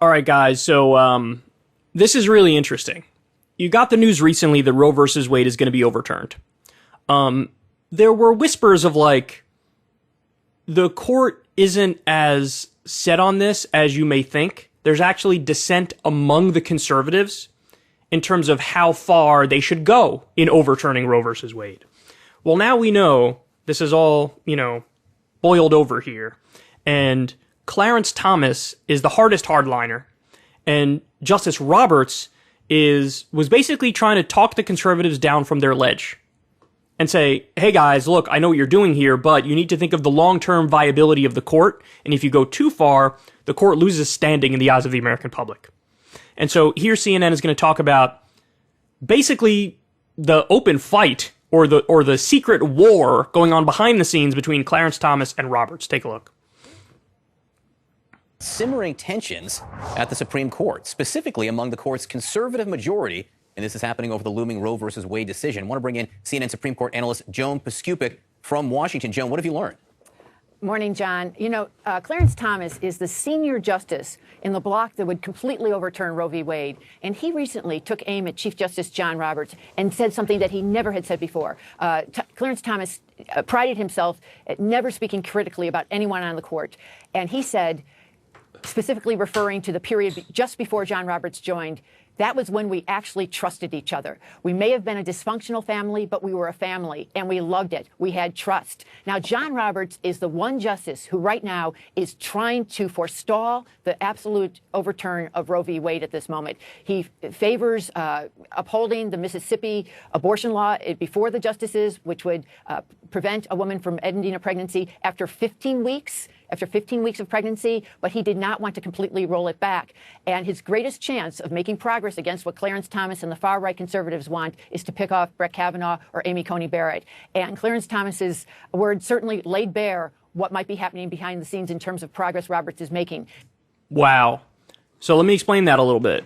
All right, guys. So this is really interesting. You got the news recently that Roe versus Wade is going to be overturned. There were whispers of like, the court isn't as set on this as you may think. There's actually dissent among the conservatives in terms of how far they should go in overturning Roe versus Wade. Well, now we know this is all, boiled over here. And Clarence Thomas is the hardest hardliner. And Justice Roberts was basically trying to talk the conservatives down from their ledge and say, hey guys, look, I know what you're doing here, but you need to think of the long-term viability of the court. And if you go too far, the court loses standing in the eyes of the American public. And so here CNN is going to talk about basically the open fight or the secret war going on behind the scenes between Clarence Thomas and Roberts. Take a look. Simmering tensions at the Supreme Court, specifically among the court's conservative majority, and this is happening over the looming Roe versus Wade decision. I want to bring in CNN Supreme Court analyst Joan Paskupik from Washington. Joan, what have you learned? Morning, John. Clarence Thomas is the senior justice in the bloc that would completely overturn Roe v. Wade. And he recently took aim at Chief Justice John Roberts and said something that he never had said before. Clarence Thomas prided himself at never speaking critically about anyone on the court. And he said, specifically referring to the period just before John Roberts joined, that was when we actually trusted each other. We may have been a dysfunctional family, but we were a family, and we loved it. We had trust. Now, John Roberts is the one justice who right now is trying to forestall the absolute overturn of Roe v. Wade at this moment. He favors upholding the Mississippi abortion law before the justices, which would prevent a woman from ending a pregnancy after 15 weeks. After 15 weeks of pregnancy, but he did not want to completely roll it back. And his greatest chance of making progress against what Clarence Thomas and the far-right conservatives want is to pick off Brett Kavanaugh or Amy Coney Barrett. And Clarence Thomas's words certainly laid bare what might be happening behind the scenes in terms of progress Roberts is making. Wow. So let me explain that a little bit.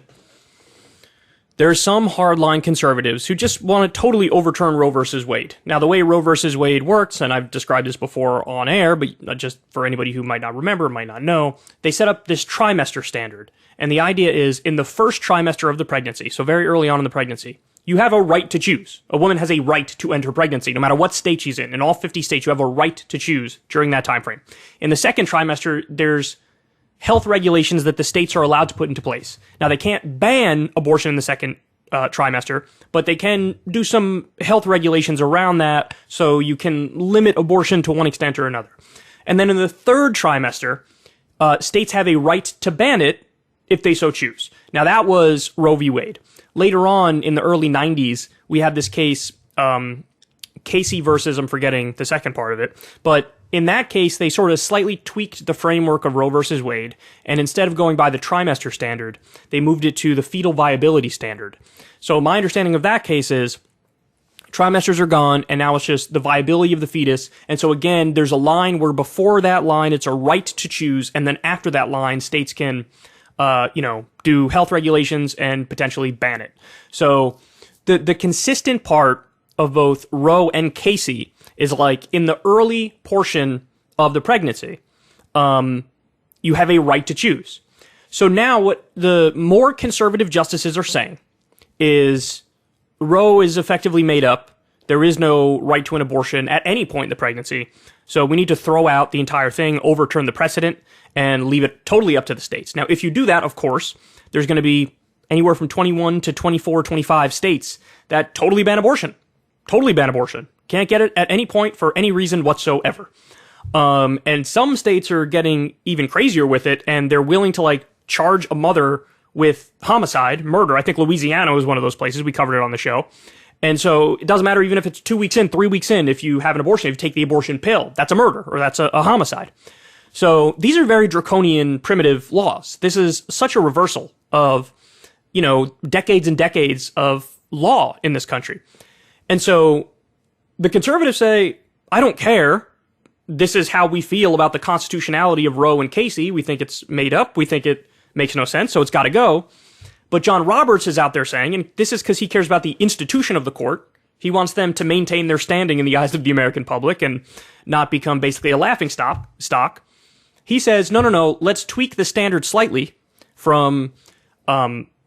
There are some hardline conservatives who just want to totally overturn Roe versus Wade. Now, the way Roe versus Wade works, and I've described this before on air, but just for anybody who might not remember, might not know, they set up this trimester standard. And the idea is in the first trimester of the pregnancy, so very early on in the pregnancy, you have a right to choose. A woman has a right to enter pregnancy, no matter what state she's in. In all 50 states, you have a right to choose during that time frame. In the second trimester, there's health regulations that the states are allowed to put into place. Now, they can't ban abortion in the second trimester, but they can do some health regulations around that so you can limit abortion to one extent or another. And then in the third trimester, states have a right to ban it if they so choose. Now, that was Roe v. Wade. Later on, in the early 90s, we had this case, Casey versus, I'm forgetting the second part of it, but in that case, they sort of slightly tweaked the framework of Roe versus Wade, and instead of going by the trimester standard, they moved it to the fetal viability standard. So my understanding of that case is trimesters are gone, and now it's just the viability of the fetus. And so again, there's a line where before that line, it's a right to choose, and then after that line, states can, do health regulations and potentially ban it. So the consistent part of both Roe and Casey is like in the early portion of the pregnancy, you have a right to choose. So now what the more conservative justices are saying is Roe is effectively made up. There is no right to an abortion at any point in the pregnancy. So we need to throw out the entire thing, overturn the precedent, and leave it totally up to the states. Now, if you do that, of course, there's going to be anywhere from 21 to 24, 25 states that totally ban abortion. Totally ban abortion. Can't get it at any point for any reason whatsoever. And some states are getting even crazier with it, and they're willing to charge a mother with homicide, murder. I think Louisiana is one of those places. We covered it on the show. And so it doesn't matter even if it's 2 weeks in, 3 weeks in, if you have an abortion, if you take the abortion pill, that's a murder or that's a homicide. So these are very draconian, primitive laws. This is such a reversal of, decades and decades of law in this country. And so the conservatives say, I don't care. This is how we feel about the constitutionality of Roe and Casey. We think it's made up. We think it makes no sense, so it's got to go. But John Roberts is out there saying, and this is because he cares about the institution of the court, he wants them to maintain their standing in the eyes of the American public and not become basically a laughing stock. He says, no, let's tweak the standard slightly from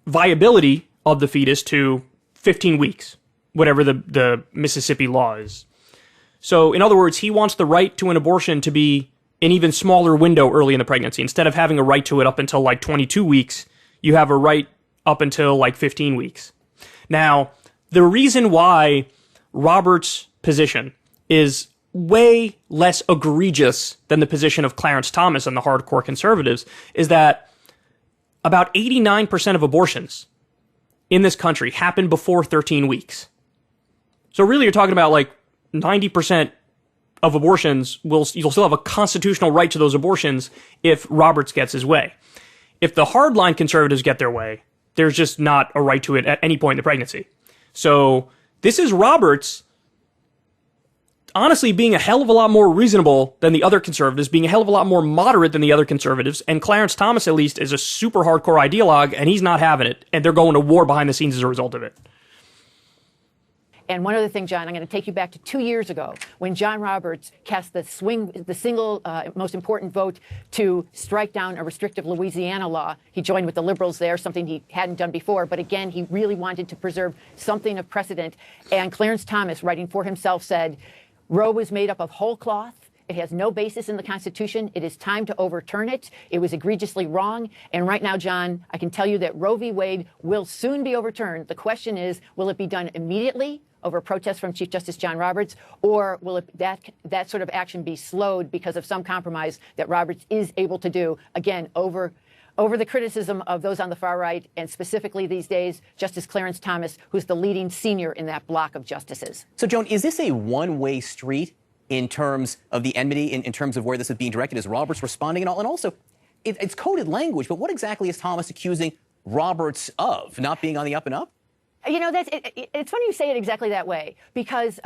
viability of the fetus to 15 weeks, whatever the Mississippi law is. So, in other words, he wants the right to an abortion to be an even smaller window early in the pregnancy. Instead of having a right to it up until like 22 weeks, you have a right up until like 15 weeks. Now, the reason why Roberts' position is way less egregious than the position of Clarence Thomas and the hardcore conservatives is that about 89% of abortions in this country happen before 13 weeks. So really you're talking about like 90% of abortions you'll still have a constitutional right to those abortions if Roberts gets his way. If the hardline conservatives get their way, there's just not a right to it at any point in the pregnancy. So this is Roberts honestly being a hell of a lot more reasonable than the other conservatives, being a hell of a lot more moderate than the other conservatives, and Clarence Thomas, at least, is a super hardcore ideologue, and he's not having it, and they're going to war behind the scenes as a result of it. And one other thing, John, I'm going to take you back to 2 years ago when John Roberts cast the single most important vote to strike down a restrictive Louisiana law. He joined with the liberals there, something he hadn't done before. But again, he really wanted to preserve something of precedent. And Clarence Thomas, writing for himself, said, Roe was made up of whole cloth. It has no basis in the Constitution. It is time to overturn it. It was egregiously wrong. And right now, John, I can tell you that Roe v. Wade will soon be overturned. The question is, will it be done immediately over protest from Chief Justice John Roberts, or will that sort of action be slowed because of some compromise that Roberts is able to do, again, over the criticism of those on the far right, and specifically these days, Justice Clarence Thomas, who's the leading senior in that block of justices. So, Joan, is this a one-way street in terms of the enmity, in terms of where this is being directed? Is Roberts responding and all? And also, it's coded language, but what exactly is Thomas accusing Roberts of? Not being on the up and up? You know, it's funny you say it exactly that way, because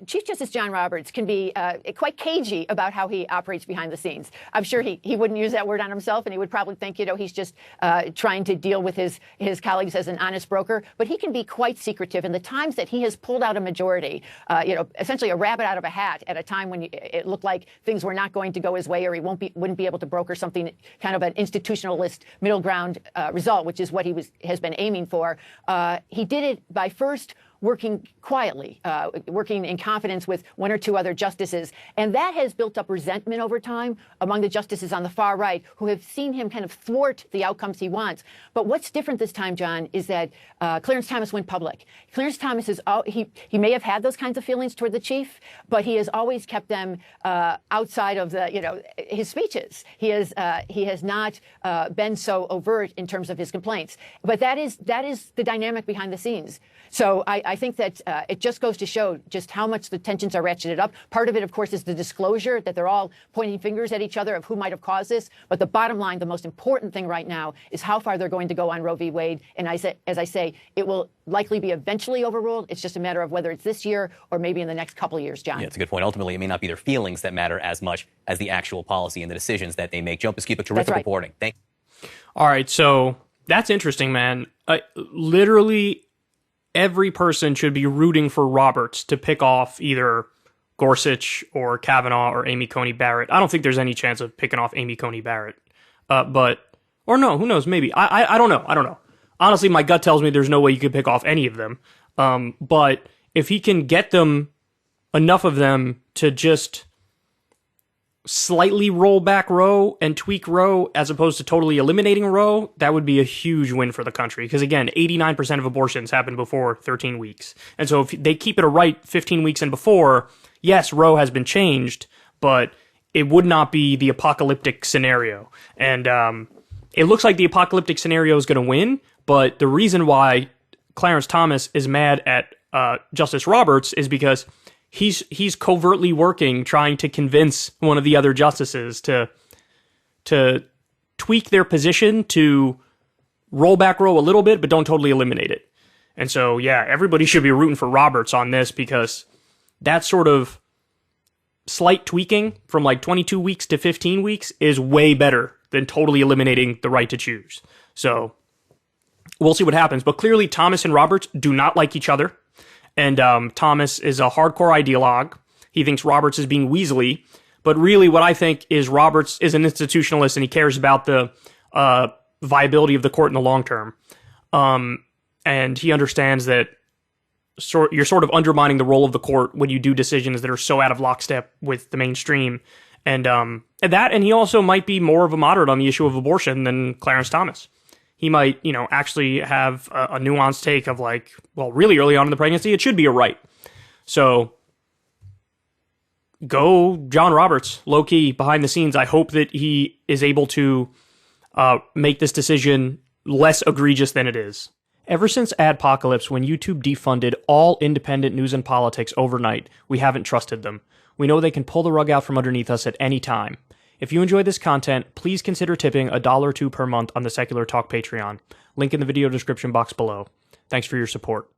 Chief Justice John Roberts can be quite cagey about how he operates behind the scenes. I'm sure he wouldn't use that word on himself, and he would probably think, he's just trying to deal with his colleagues as an honest broker. But he can be quite secretive. In the times that he has pulled out a majority, essentially a rabbit out of a hat at a time when it looked like things were not going to go his way, or he wouldn't be able to broker something kind of an institutionalist middle ground result, which is what he has been aiming for. He did it by first working quietly, working in confidence with one or two other justices. And that has built up resentment over time among the justices on the far right who have seen him kind of thwart the outcomes he wants. But what's different this time, John, is that Clarence Thomas went public. Clarence Thomas he may have had those kinds of feelings toward the chief, but he has always kept them outside of his speeches. He has not been so overt in terms of his complaints. But that is the dynamic behind the scenes. So I think that it just goes to show just how much the tensions are ratcheted up. Part of it, of course, is the disclosure that they're all pointing fingers at each other of who might have caused this. But the bottom line, the most important thing right now, is how far they're going to go on Roe v. Wade. And as I say, it will likely be eventually overruled. It's just a matter of whether it's this year or maybe in the next couple of years, John. Yeah, it's a good point. Ultimately, it may not be their feelings that matter as much as the actual policy and the decisions that they make. Joan Pescupic, terrific reporting. Thank you. All right, so that's interesting, man. Literally, every person should be rooting for Roberts to pick off either Gorsuch or Kavanaugh or Amy Coney Barrett. I don't think there's any chance of picking off Amy Coney Barrett. Or no, who knows? Maybe. I don't know. Honestly, my gut tells me there's no way you could pick off any of them. But if he can get enough of them to just slightly roll back Roe and tweak Roe as opposed to totally eliminating Roe, that would be a huge win for the country. Because again, 89% of abortions happen before 13 weeks. And so if they keep it a right 15 weeks and before, yes, Roe has been changed, but it would not be the apocalyptic scenario. And it looks like the apocalyptic scenario is going to win, but the reason why Clarence Thomas is mad at Justice Roberts is because he's covertly working, trying to convince one of the other justices to tweak their position to roll back Roe a little bit, but don't totally eliminate it. And so, yeah, everybody should be rooting for Roberts on this, because that sort of slight tweaking from like 22 weeks to 15 weeks is way better than totally eliminating the right to choose. So we'll see what happens. But clearly, Thomas and Roberts do not like each other. And Thomas is a hardcore ideologue. He thinks Roberts is being weaselly. But really what I think is Roberts is an institutionalist, and he cares about the viability of the court in the long term. And he understands that you're sort of undermining the role of the court when you do decisions that are so out of lockstep with the mainstream. And he also might be more of a moderate on the issue of abortion than Clarence Thomas. He might, actually have a nuanced take of like, well, really early on in the pregnancy, it should be a right. So go John Roberts, low key, behind the scenes. I hope that he is able to make this decision less egregious than it is. Ever since Adpocalypse, when YouTube defunded all independent news and politics overnight, we haven't trusted them. We know they can pull the rug out from underneath us at any time. If you enjoy this content, please consider tipping $1 or $2 per month on the Secular Talk Patreon. Link in the video description box below. Thanks for your support.